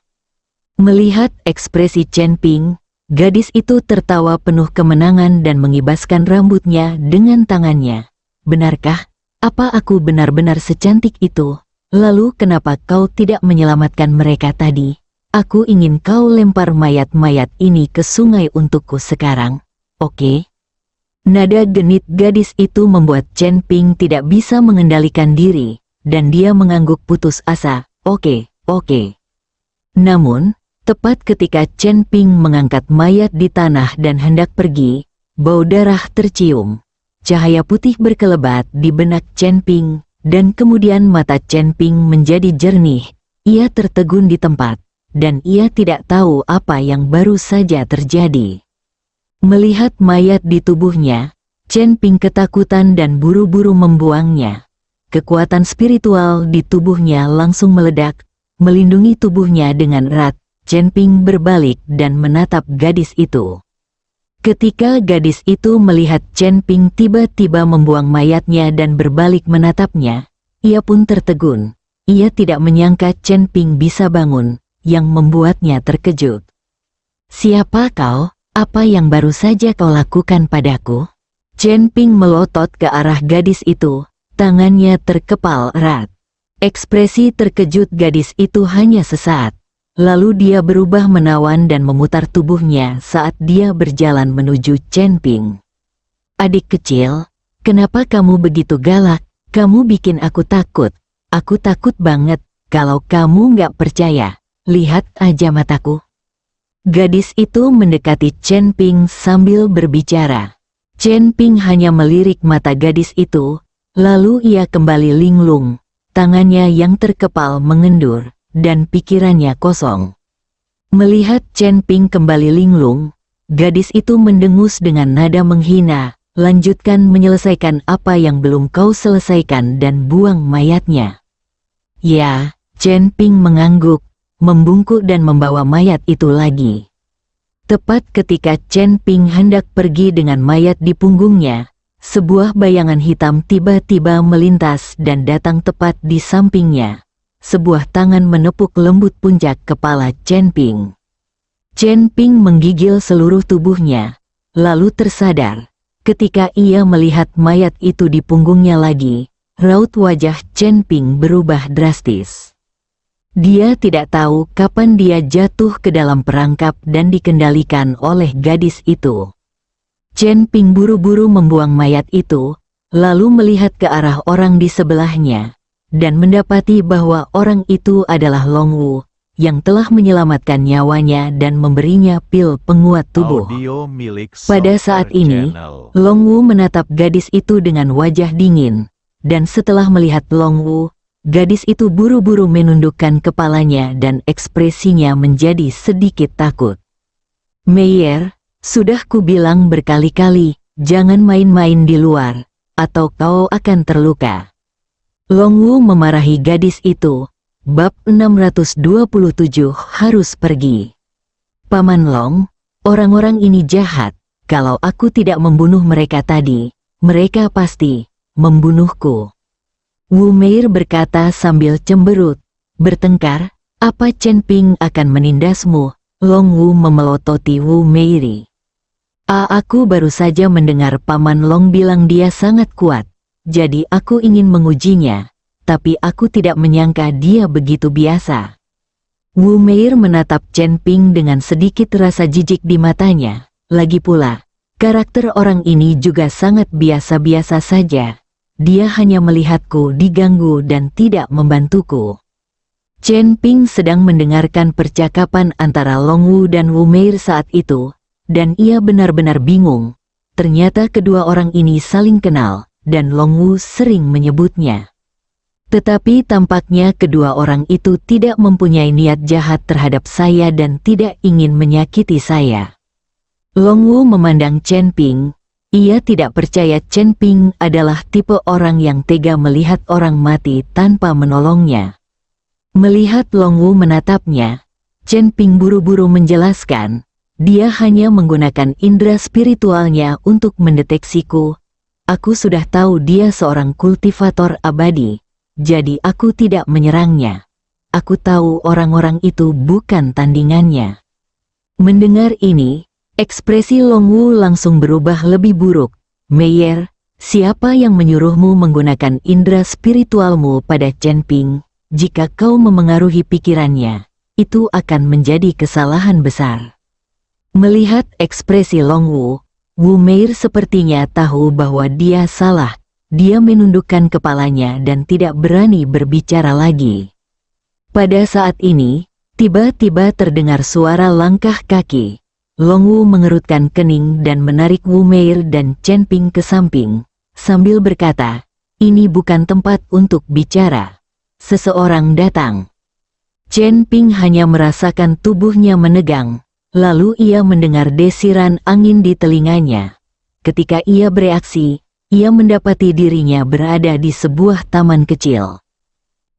Melihat ekspresi Chen Ping, gadis itu tertawa penuh kemenangan dan mengibaskan rambutnya dengan tangannya. "Benarkah? Apa aku benar-benar secantik itu? Lalu kenapa kau tidak menyelamatkan mereka tadi? Aku ingin kau lempar mayat-mayat ini ke sungai untukku sekarang, oke? Nada genit gadis itu membuat Chen Ping tidak bisa mengendalikan diri, dan dia mengangguk putus asa, oke. Namun, tepat ketika Chen Ping mengangkat mayat di tanah dan hendak pergi, bau darah tercium. Cahaya putih berkelebat di benak Chen Ping, dan kemudian mata Chen Ping menjadi jernih. Ia tertegun di tempat, dan ia tidak tahu apa yang baru saja terjadi. Melihat mayat di tubuhnya, Chen Ping ketakutan dan buru-buru membuangnya. Kekuatan spiritual di tubuhnya langsung meledak, melindungi tubuhnya dengan erat. Chen Ping berbalik dan menatap gadis itu. Ketika gadis itu melihat Chen Ping tiba-tiba membuang mayatnya dan berbalik menatapnya, ia pun tertegun. Ia tidak menyangka Chen Ping bisa bangun, yang membuatnya terkejut. Siapa kau? Apa yang baru saja kau lakukan padaku? Chen Ping melotot ke arah gadis itu, tangannya terkepal erat. Ekspresi terkejut gadis itu hanya sesaat. Lalu dia berubah menawan dan memutar tubuhnya saat dia berjalan menuju Chen Ping. Adik kecil, kenapa kamu begitu galak? Kamu bikin aku takut. Aku takut banget. Kalau kamu nggak percaya, lihat aja mataku. Gadis itu mendekati Chen Ping sambil berbicara. Chen Ping hanya melirik mata gadis itu, lalu ia kembali linglung. Tangannya yang terkepal mengendur, dan pikirannya kosong. Melihat Chen Ping kembali linglung, gadis itu mendengus dengan nada menghina, lanjutkan menyelesaikan apa yang belum kau selesaikan dan buang mayatnya. Ya, Chen Ping mengangguk, membungkuk dan membawa mayat itu lagi. Tepat ketika Chen Ping hendak pergi dengan mayat di punggungnya, sebuah bayangan hitam tiba-tiba melintas dan datang tepat di sampingnya. Sebuah tangan menepuk lembut puncak kepala Chen Ping. Chen Ping menggigil seluruh tubuhnya, lalu tersadar. Ketika ia melihat mayat itu di punggungnya lagi, raut wajah Chen Ping berubah drastis. Dia tidak tahu kapan dia jatuh ke dalam perangkap dan dikendalikan oleh gadis itu. Chen Ping buru-buru membuang mayat itu, lalu melihat ke arah orang di sebelahnya, dan mendapati bahwa orang itu adalah Long Wu, yang telah menyelamatkan nyawanya dan memberinya pil penguat tubuh. Pada saat ini, Long Wu menatap gadis itu dengan wajah dingin, dan setelah melihat Long Wu, gadis itu buru-buru menundukkan kepalanya dan ekspresinya menjadi sedikit takut. Meyer, sudah kubilang berkali-kali, jangan main-main di luar, atau kau akan terluka. Long Wu memarahi gadis itu. Bab 627 harus pergi. Paman Long, orang-orang ini jahat. Kalau aku tidak membunuh mereka tadi, mereka pasti membunuhku. Wu Meir berkata sambil cemberut. Bertengkar, apa Chen Ping akan menindasmu? Long Wu memelototi Wu Meiri. Aku baru saja mendengar Paman Long bilang dia sangat kuat, jadi aku ingin mengujinya, tapi aku tidak menyangka dia begitu biasa. Wu Meir menatap Chen Ping dengan sedikit rasa jijik di matanya. Lagi pula, karakter orang ini juga sangat biasa-biasa saja. Dia hanya melihatku diganggu dan tidak membantuku. Chen Ping sedang mendengarkan percakapan antara Long Wu dan Wu Meir saat itu, dan ia benar-benar bingung. Ternyata kedua orang ini saling kenal, dan Long Wu sering menyebutnya. Tetapi tampaknya kedua orang itu tidak mempunyai niat jahat terhadap saya dan tidak ingin menyakiti saya. Long Wu memandang Chen Ping. Ia tidak percaya Chen Ping adalah tipe orang yang tega melihat orang mati tanpa menolongnya. Melihat Long Wu menatapnya, Chen Ping buru-buru menjelaskan, dia hanya menggunakan indera spiritualnya untuk mendeteksiku. Aku sudah tahu dia seorang kultivator abadi, jadi aku tidak menyerangnya. Aku tahu orang-orang itu bukan tandingannya. Mendengar ini, ekspresi Long Wu langsung berubah lebih buruk. Meyer, siapa yang menyuruhmu menggunakan indera spiritualmu pada Chen Ping? Jika kau memengaruhi pikirannya, itu akan menjadi kesalahan besar. Melihat ekspresi Long Wu, Wu Meir sepertinya tahu bahwa dia salah. Dia menundukkan kepalanya dan tidak berani berbicara lagi. Pada saat ini, tiba-tiba terdengar suara langkah kaki. Long Wu mengerutkan kening dan menarik Wu Meir dan Chen Ping ke samping, sambil berkata, "Ini bukan tempat untuk bicara. Seseorang datang." Chen Ping hanya merasakan tubuhnya menegang, lalu ia mendengar desiran angin di telinganya. Ketika ia bereaksi, ia mendapati dirinya berada di sebuah taman kecil.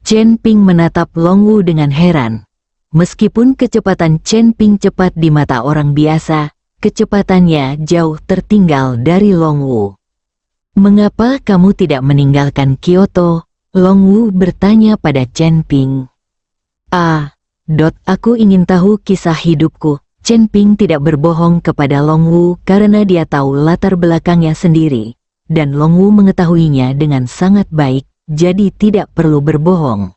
Chen Ping menatap Long Wu dengan heran. Meskipun kecepatan Chen Ping cepat di mata orang biasa, kecepatannya jauh tertinggal dari Long Wu. "Mengapa kamu tidak meninggalkan Kyoto?" Long Wu bertanya pada Chen Ping. Aku ingin tahu kisah hidupku." Chen Ping tidak berbohong kepada Long Wu karena dia tahu latar belakangnya sendiri, dan Long Wu mengetahuinya dengan sangat baik, jadi tidak perlu berbohong.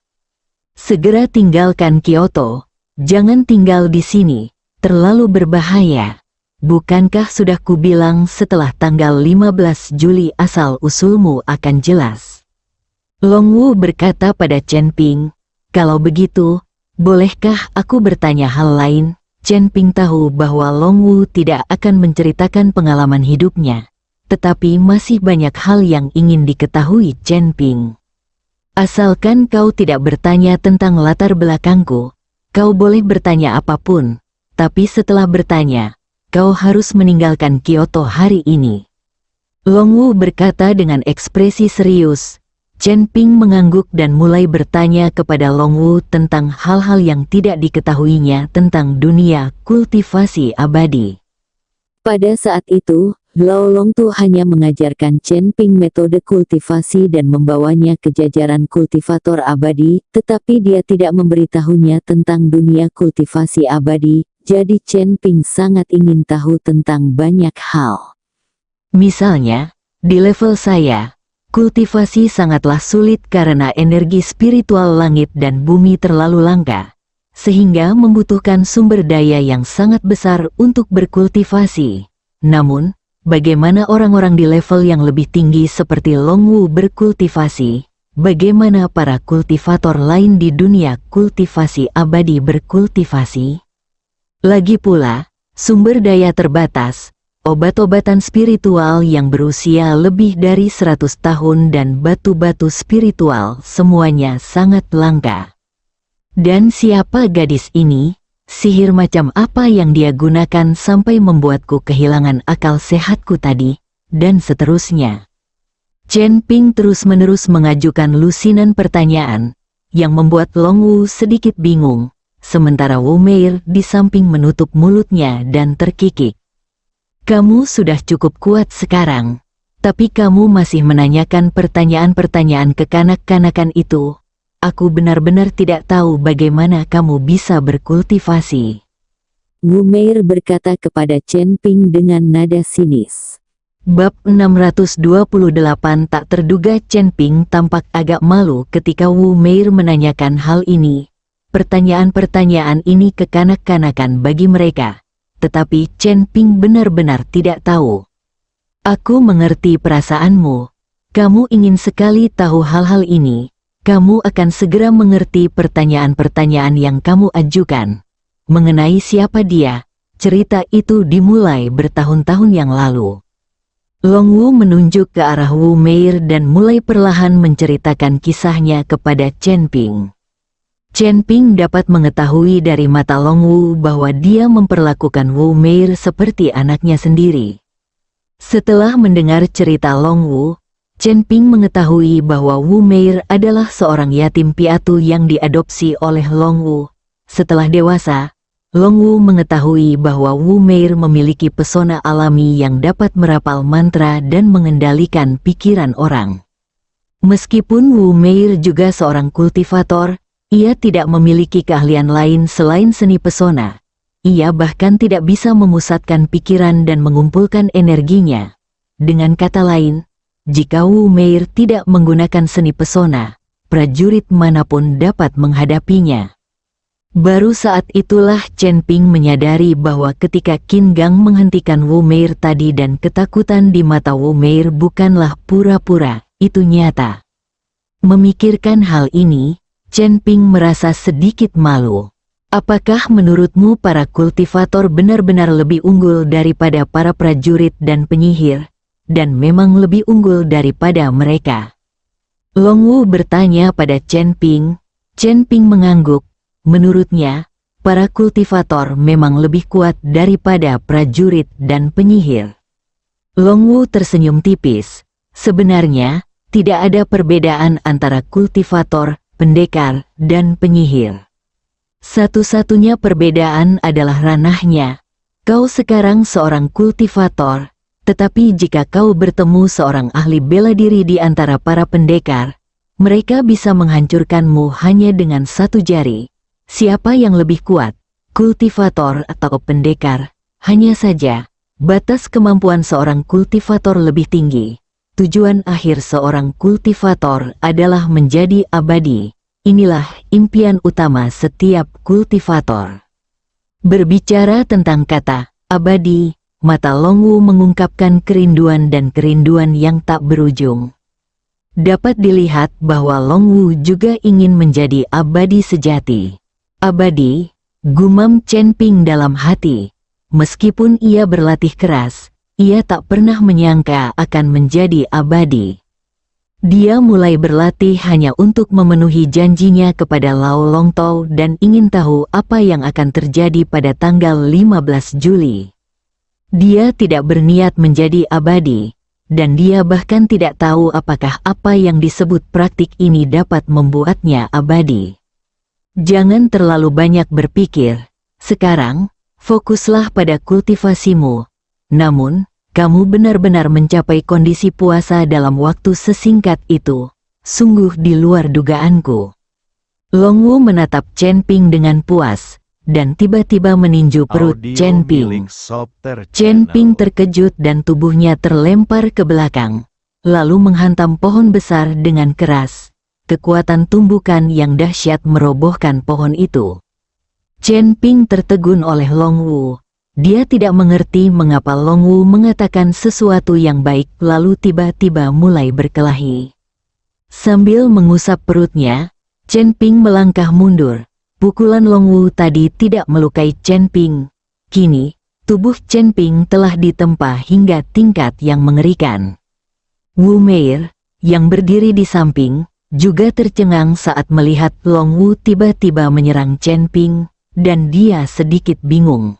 "Segera tinggalkan Kyoto, jangan tinggal di sini, terlalu berbahaya. Bukankah sudah kubilang setelah tanggal 15 Juli asal-usulmu akan jelas?" Long Wu berkata pada Chen Ping, "Kalau begitu, bolehkah aku bertanya hal lain?" Chen Ping tahu bahwa Long Wu tidak akan menceritakan pengalaman hidupnya, tetapi masih banyak hal yang ingin diketahui Chen Ping. "Asalkan kau tidak bertanya tentang latar belakangku, kau boleh bertanya apapun, tapi setelah bertanya, kau harus meninggalkan Kyoto hari ini." Long Wu berkata dengan ekspresi serius. Chen Ping mengangguk dan mulai bertanya kepada Long Wu tentang hal-hal yang tidak diketahuinya tentang dunia kultivasi abadi. Pada saat itu, Lao Long Tu hanya mengajarkan Chen Ping metode kultivasi dan membawanya ke jajaran kultivator abadi, tetapi dia tidak memberitahunya tentang dunia kultivasi abadi, jadi Chen Ping sangat ingin tahu tentang banyak hal. Misalnya, di level saya, kultivasi sangatlah sulit karena energi spiritual langit dan bumi terlalu langka, sehingga membutuhkan sumber daya yang sangat besar untuk berkultivasi. Namun, bagaimana orang-orang di level yang lebih tinggi seperti Long Wu berkultivasi? Bagaimana para kultivator lain di dunia kultivasi abadi berkultivasi? Lagi pula, sumber daya terbatas, obat-obatan spiritual yang berusia lebih dari 100 tahun dan batu-batu spiritual semuanya sangat langka. Dan siapa gadis ini? Sihir macam apa yang dia gunakan sampai membuatku kehilangan akal sehatku tadi, dan seterusnya. Chen Ping terus-menerus mengajukan lusinan pertanyaan, yang membuat Long Wu sedikit bingung, sementara Wu Meir di samping menutup mulutnya dan terkikik. "Kamu sudah cukup kuat sekarang, tapi kamu masih menanyakan pertanyaan-pertanyaan kekanak-kanakan itu. Aku benar-benar tidak tahu bagaimana kamu bisa berkultivasi." Wu Meir berkata kepada Chen Ping dengan nada sinis. Bab 628 tak terduga Chen Ping tampak agak malu ketika Wu Meir menanyakan hal ini. Pertanyaan-pertanyaan ini kekanak-kanakan bagi mereka, tetapi Chen Ping benar-benar tidak tahu. "Aku mengerti perasaanmu. Kamu ingin sekali tahu hal-hal ini. Kamu akan segera mengerti pertanyaan-pertanyaan yang kamu ajukan. Mengenai siapa dia, cerita itu dimulai bertahun-tahun yang lalu." Long Wu menunjuk ke arah Wu Meir dan mulai perlahan menceritakan kisahnya kepada Chen Ping. Chen Ping dapat mengetahui dari mata Long Wu bahwa dia memperlakukan Wu Meir seperti anaknya sendiri. Setelah mendengar cerita Long Wu, Chen Ping mengetahui bahwa Wu Meir adalah seorang yatim piatu yang diadopsi oleh Long Wu. Setelah dewasa, Long Wu mengetahui bahwa Wu Meir memiliki pesona alami yang dapat merapal mantra dan mengendalikan pikiran orang. Meskipun Wu Meir juga seorang kultivator, ia tidak memiliki keahlian lain selain seni pesona. Ia bahkan tidak bisa memusatkan pikiran dan mengumpulkan energinya. Dengan kata lain, jika Wu Meir tidak menggunakan seni pesona, prajurit manapun dapat menghadapinya. Baru saat itulah Chen Ping menyadari bahwa ketika Qin Gang menghentikan Wu Meir tadi dan ketakutan di mata Wu Meir bukanlah pura-pura, itu nyata. Memikirkan hal ini, Chen Ping merasa sedikit malu. Apakah menurutmu para kultivator benar-benar lebih unggul daripada para prajurit dan penyihir, dan memang lebih unggul daripada mereka? Long Wu bertanya pada Chen Ping. Chen Ping mengangguk. Menurutnya, para kultivator memang lebih kuat daripada prajurit dan penyihir. Long Wu tersenyum tipis. Sebenarnya, tidak ada perbedaan antara kultivator, pendekar, dan penyihir. Satu-satunya perbedaan adalah ranahnya. Kau sekarang seorang kultivator, tetapi jika kau bertemu seorang ahli bela diri di antara para pendekar, mereka bisa menghancurkanmu hanya dengan satu jari. Siapa yang lebih kuat, kultivator atau pendekar? Hanya saja, batas kemampuan seorang kultivator lebih tinggi. Tujuan akhir seorang kultivator adalah menjadi abadi. Inilah impian utama setiap kultivator. Berbicara tentang kata abadi, mata Long Wu mengungkapkan kerinduan dan kerinduan yang tak berujung. Dapat dilihat bahwa Long Wu juga ingin menjadi abadi sejati. Abadi, gumam Chen Ping dalam hati. Meskipun ia berlatih keras, ia tak pernah menyangka akan menjadi abadi. Dia mulai berlatih hanya untuk memenuhi janjinya kepada Lao Long Tao dan ingin tahu apa yang akan terjadi pada tanggal 15 Juli. Dia tidak berniat menjadi abadi, dan dia bahkan tidak tahu apakah apa yang disebut praktik ini dapat membuatnya abadi. Jangan terlalu banyak berpikir. Sekarang, fokuslah pada kultivasimu. Namun, kamu benar-benar mencapai kondisi puasa dalam waktu sesingkat itu. Sungguh di luar dugaanku. Long Wu menatap Chen Ping dengan puas, dan tiba-tiba meninju perut Chen Ping. Chen Ping terkejut dan tubuhnya terlempar ke belakang, lalu menghantam pohon besar dengan keras. Kekuatan tumbukan yang dahsyat merobohkan pohon itu. Chen Ping tertegun oleh Long Wu. Dia tidak mengerti mengapa Long Wu mengatakan sesuatu yang baik lalu tiba-tiba mulai berkelahi. Sambil mengusap perutnya, Chen Ping melangkah mundur. Pukulan Long Wu tadi tidak melukai Chen Ping. Kini, tubuh Chen Ping telah ditempa hingga tingkat yang mengerikan. Wu Meir, yang berdiri di samping, juga tercengang saat melihat Long Wu tiba-tiba menyerang Chen Ping, dan dia sedikit bingung.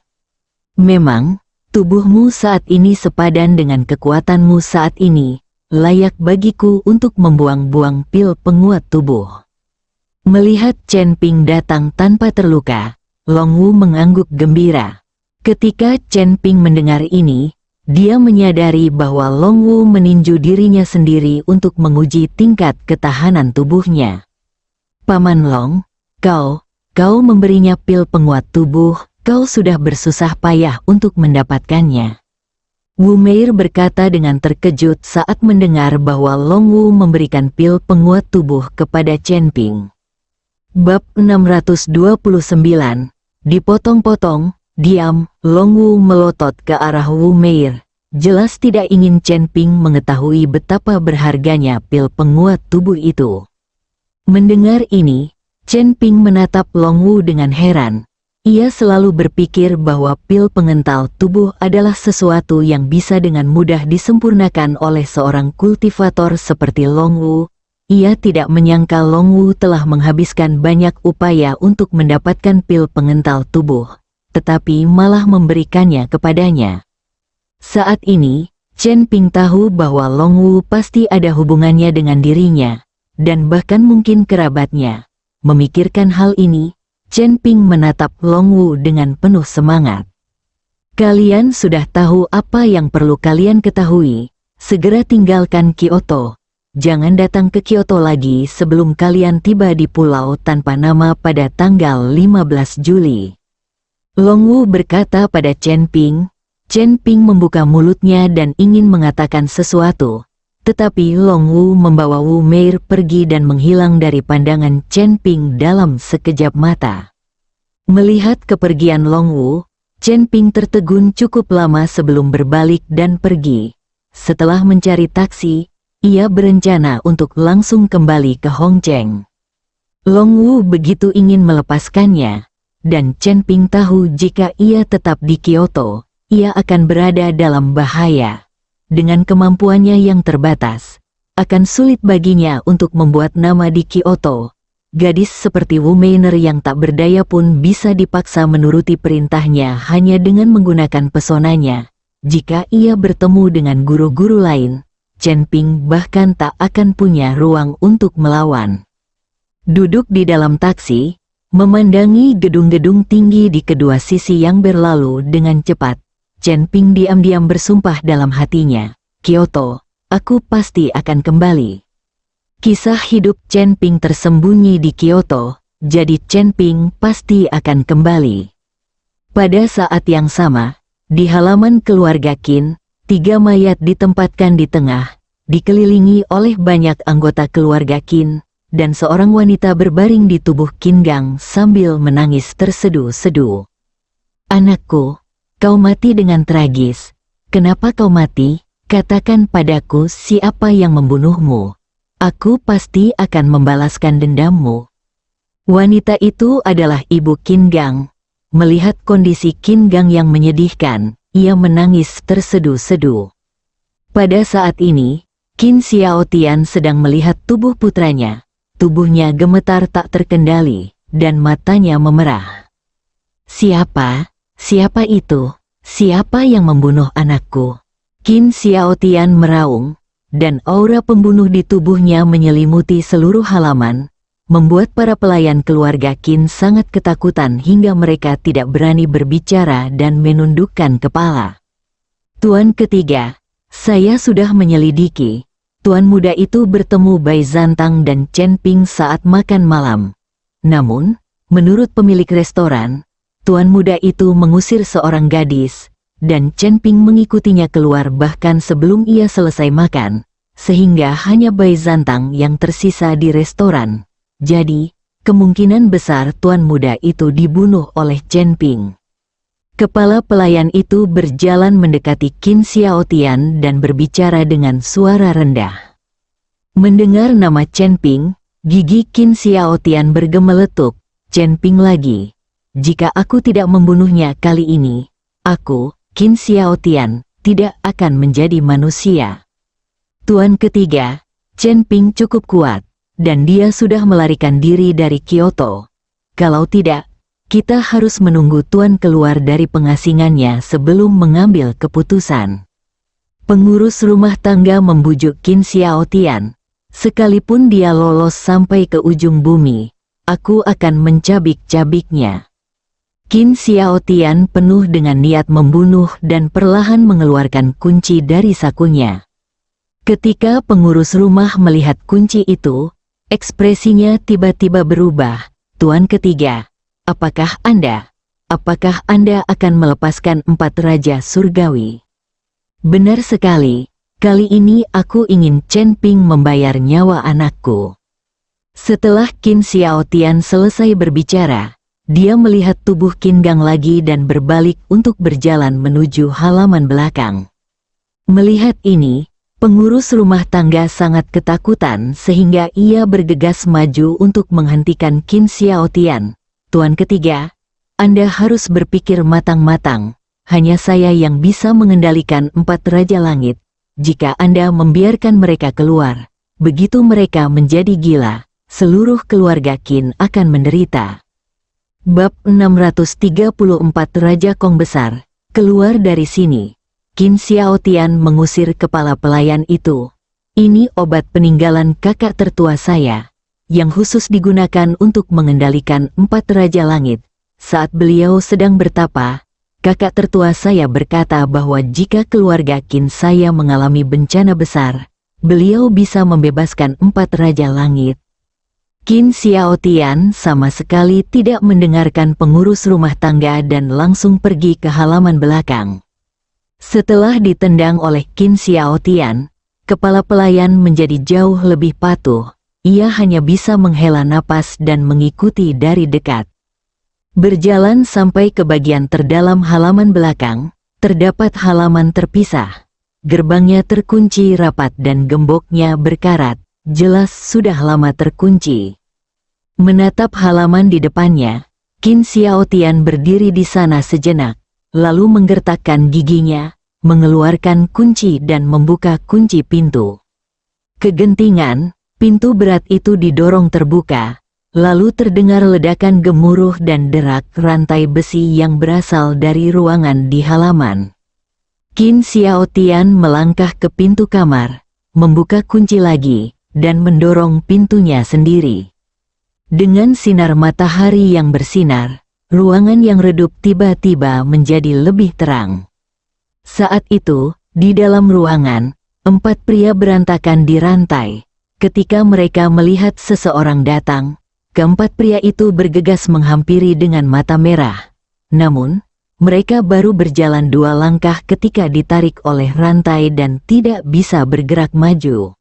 Memang, tubuhmu saat ini sepadan dengan kekuatanmu saat ini, layak bagiku untuk membuang-buang pil penguat tubuh. Melihat Chen Ping datang tanpa terluka, Long Wu mengangguk gembira. Ketika Chen Ping mendengar ini, dia menyadari bahwa Long Wu meninju dirinya sendiri untuk menguji tingkat ketahanan tubuhnya. Paman Long, kau memberinya pil penguat tubuh. Kau sudah bersusah payah untuk mendapatkannya. Wu Meir berkata dengan terkejut saat mendengar bahwa Long Wu memberikan pil penguat tubuh kepada Chen Ping. Bab 629, dipotong-potong, diam, Long Wu melotot ke arah Wu Meir. Jelas tidak ingin Chen Ping mengetahui betapa berharganya pil penguat tubuh itu. Mendengar ini, Chen Ping menatap Long Wu dengan heran. Ia selalu berpikir bahwa pil pengental tubuh adalah sesuatu yang bisa dengan mudah disempurnakan oleh seorang kultivator seperti Long Wu. Ia tidak menyangka Long Wu telah menghabiskan banyak upaya untuk mendapatkan pil pengental tubuh, tetapi malah memberikannya kepadanya. Saat ini, Chen Ping tahu bahwa Long Wu pasti ada hubungannya dengan dirinya, dan bahkan mungkin kerabatnya. Memikirkan hal ini, Chen Ping menatap Long Wu dengan penuh semangat. Kalian sudah tahu apa yang perlu kalian ketahui. Segera tinggalkan Kyoto. Jangan datang ke Kyoto lagi sebelum kalian tiba di pulau tanpa nama pada tanggal 15 Juli. Long Wu berkata pada Chen Ping. Chen Ping membuka mulutnya dan ingin mengatakan sesuatu. Tetapi Long Wu membawa Wu Meir pergi dan menghilang dari pandangan Chen Ping dalam sekejap mata. Melihat kepergian Long Wu, Chen Ping tertegun cukup lama sebelum berbalik dan pergi. Setelah mencari taksi, ia berencana untuk langsung kembali ke Hongcheng. Long Wu begitu ingin melepaskannya, dan Chen Ping tahu jika ia tetap di Kyoto, ia akan berada dalam bahaya. Dengan kemampuannya yang terbatas, akan sulit baginya untuk membuat nama di Kyoto. Gadis seperti Wu Meiner yang tak berdaya pun bisa dipaksa menuruti perintahnya hanya dengan menggunakan pesonanya. Jika ia bertemu dengan guru-guru lain, Chen Ping bahkan tak akan punya ruang untuk melawan. Duduk di dalam taksi, memandangi gedung-gedung tinggi di kedua sisi yang berlalu dengan cepat, Chen Ping diam-diam bersumpah dalam hatinya, "Kyoto, aku pasti akan kembali." Kisah hidup Chen Ping tersembunyi di Kyoto, jadi Chen Ping pasti akan kembali. Pada saat yang sama, di halaman keluarga Qin, 3 mayat ditempatkan di tengah, dikelilingi oleh banyak anggota keluarga Qin, dan seorang wanita berbaring di tubuh Qin Gang sambil menangis terseduh-seduh. "Anakku, kau mati dengan tragis. Kenapa kau mati? Katakan padaku siapa yang membunuhmu. Aku pasti akan membalaskan dendammu." Wanita itu adalah ibu Qin Gang. Melihat kondisi Qin Gang yang menyedihkan, ia menangis terseduh-seduh. Pada saat ini, Qin Xiaotian sedang melihat tubuh putranya. Tubuhnya gemetar tak terkendali, dan matanya memerah. "Siapa? Siapa itu? Siapa yang membunuh anakku?" Qin Xiaotian meraung, dan aura pembunuh di tubuhnya menyelimuti seluruh halaman, membuat para pelayan keluarga Qin sangat ketakutan hingga mereka tidak berani berbicara dan menundukkan kepala. "Tuan ketiga, saya sudah menyelidiki. Tuan muda itu bertemu Bai Zantang dan Chen Ping saat makan malam. Namun, menurut pemilik restoran, tuan muda itu mengusir seorang gadis, dan Chen Ping mengikutinya keluar bahkan sebelum ia selesai makan, sehingga hanya Bai Zantang yang tersisa di restoran. Jadi, kemungkinan besar tuan muda itu dibunuh oleh Chen Ping." Kepala pelayan itu berjalan mendekati Qin Xiaotian dan berbicara dengan suara rendah. Mendengar nama Chen Ping, gigi Qin Xiaotian bergemeletup. "Chen Ping lagi. Jika aku tidak membunuhnya kali ini, aku, Qin Xiaotian, tidak akan menjadi manusia." Tuan ketiga, Chen Ping cukup kuat, dan dia sudah melarikan diri dari Kyoto. Kalau tidak, kita harus menunggu tuan keluar dari pengasingannya sebelum mengambil keputusan. Pengurus rumah tangga membujuk Qin Xiaotian. "Sekalipun dia lolos sampai ke ujung bumi, aku akan mencabik-cabiknya." Qin Xiaotian penuh dengan niat membunuh dan perlahan mengeluarkan kunci dari sakunya. Ketika pengurus rumah melihat kunci itu, ekspresinya tiba-tiba berubah. "Tuan ketiga, apakah Anda akan melepaskan 4 raja surgawi?" "Benar sekali, kali ini aku ingin Chen Ping membayar nyawa anakku." Setelah Qin Xiaotian selesai berbicara, dia melihat tubuh Qin Gang lagi dan berbalik untuk berjalan menuju halaman belakang. Melihat ini, pengurus rumah tangga sangat ketakutan sehingga ia bergegas maju untuk menghentikan Qin Xiaotian. "Tuan ketiga, Anda harus berpikir matang-matang. Hanya saya yang bisa mengendalikan 4 raja langit. Jika Anda membiarkan mereka keluar, begitu mereka menjadi gila, seluruh keluarga Qin akan menderita." Bab 634 Raja Kong Besar, keluar dari sini. Qin Xiaotian mengusir kepala pelayan itu. "Ini obat peninggalan kakak tertua saya, yang khusus digunakan untuk mengendalikan 4 raja langit. Saat beliau sedang bertapa, kakak tertua saya berkata bahwa jika keluarga Qin saya mengalami bencana besar, beliau bisa membebaskan 4 raja langit." Qin Xiaotian sama sekali tidak mendengarkan pengurus rumah tangga dan langsung pergi ke halaman belakang. Setelah ditendang oleh Qin Xiaotian, kepala pelayan menjadi jauh lebih patuh. Ia hanya bisa menghela napas dan mengikuti dari dekat. Berjalan sampai ke bagian terdalam halaman belakang, terdapat halaman terpisah. Gerbangnya terkunci rapat dan gemboknya berkarat, jelas sudah lama terkunci. Menatap halaman di depannya, Qin Xiaotian berdiri di sana sejenak, lalu menggertakkan giginya, mengeluarkan kunci dan membuka kunci pintu. Kegentingan, pintu berat itu didorong terbuka, lalu terdengar ledakan gemuruh dan derak rantai besi yang berasal dari ruangan di halaman. Qin Xiaotian melangkah ke pintu kamar, membuka kunci lagi, dan mendorong pintunya sendiri. Dengan sinar matahari yang bersinar, ruangan yang redup tiba-tiba menjadi lebih terang. Saat itu, di dalam ruangan, 4 pria berantakan di rantai. Ketika mereka melihat seseorang datang, keempat pria itu bergegas menghampiri dengan mata merah. Namun, mereka baru berjalan 2 langkah ketika ditarik oleh rantai dan tidak bisa bergerak maju.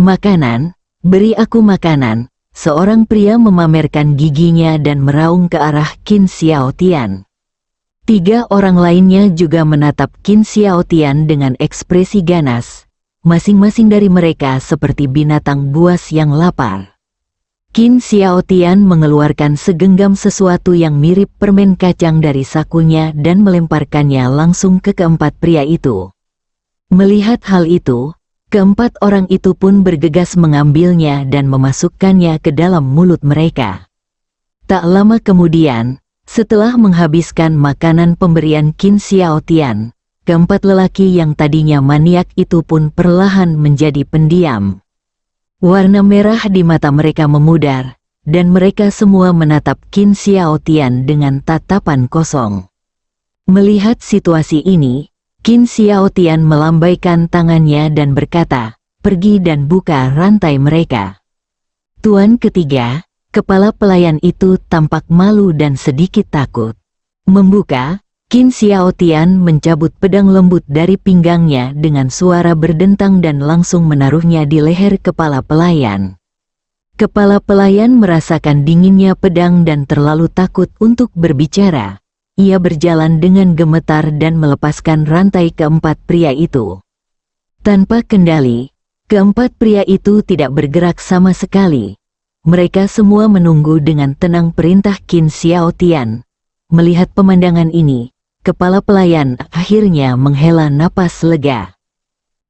"Makanan, beri aku makanan," seorang pria memamerkan giginya dan meraung ke arah Qin Xiaotian. 3 orang lainnya juga menatap Qin Xiaotian dengan ekspresi ganas. Masing-masing dari mereka seperti binatang buas yang lapar. Qin Xiaotian mengeluarkan segenggam sesuatu yang mirip permen kacang dari sakunya dan melemparkannya langsung ke keempat pria itu. Melihat hal itu, keempat orang itu pun bergegas mengambilnya dan memasukkannya ke dalam mulut mereka. Tak lama kemudian, setelah menghabiskan makanan pemberian Qin Xiaotian, keempat lelaki yang tadinya maniak itu pun perlahan menjadi pendiam. Warna merah di mata mereka memudar, dan mereka semua menatap Qin Xiaotian dengan tatapan kosong. Melihat situasi ini, Qin Xiaotian melambaikan tangannya dan berkata, "Pergi dan buka rantai mereka." Tuan ketiga, kepala pelayan itu tampak malu dan sedikit takut. Membuka, Qin Xiaotian mencabut pedang lembut dari pinggangnya dengan suara berdentang dan langsung menaruhnya di leher kepala pelayan. Kepala pelayan merasakan dinginnya pedang dan terlalu takut untuk berbicara. Ia berjalan dengan gemetar dan melepaskan rantai keempat pria itu. Tanpa kendali, keempat pria itu tidak bergerak sama sekali. Mereka semua menunggu dengan tenang perintah Qin Xiaotian. Melihat pemandangan ini, kepala pelayan akhirnya menghela napas lega.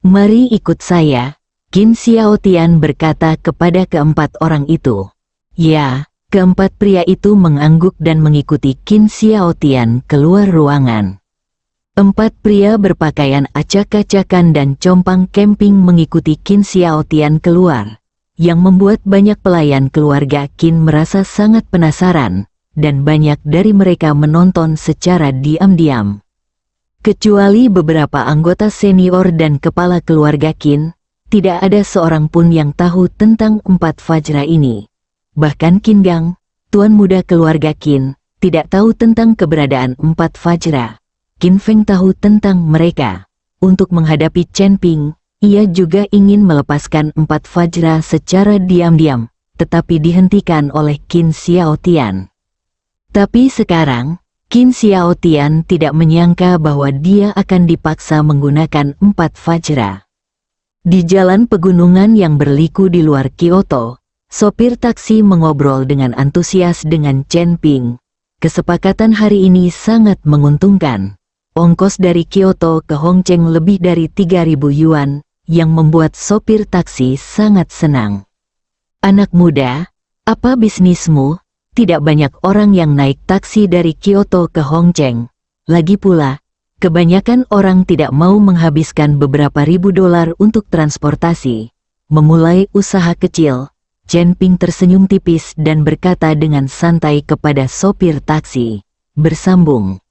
"Mari ikut saya," Qin Xiaotian berkata kepada keempat orang itu. "Ya." Keempat pria itu mengangguk dan mengikuti Qin Xiaotian keluar ruangan. 4 pria berpakaian acak-acakan dan compang camping mengikuti Qin Xiaotian keluar, yang membuat banyak pelayan keluarga Qin merasa sangat penasaran, dan banyak dari mereka menonton secara diam-diam. Kecuali beberapa anggota senior dan kepala keluarga Qin, tidak ada seorang pun yang tahu tentang 4 Fajra ini. Bahkan Qin Gang, tuan muda keluarga Qin, tidak tahu tentang keberadaan 4 Fajra. Qin Feng tahu tentang mereka. Untuk menghadapi Chen Ping, ia juga ingin melepaskan 4 Fajra secara diam-diam, tetapi dihentikan oleh Qin Xiaotian. Tapi sekarang, Qin Xiaotian tidak menyangka bahwa dia akan dipaksa menggunakan 4 Fajra. Di jalan pegunungan yang berliku di luar Kyoto, sopir taksi mengobrol dengan antusias dengan Chen Ping. Kesepakatan hari ini sangat menguntungkan. Ongkos dari Kyoto ke Hongcheng lebih dari 3.000 yuan, yang membuat sopir taksi sangat senang. "Anak muda, apa bisnismu? Tidak banyak orang yang naik taksi dari Kyoto ke Hongcheng. Lagi pula, kebanyakan orang tidak mau menghabiskan beberapa ribu dolar untuk transportasi. Memulai usaha kecil." Chen Ping tersenyum tipis dan berkata dengan santai kepada sopir taksi, "Bersambung."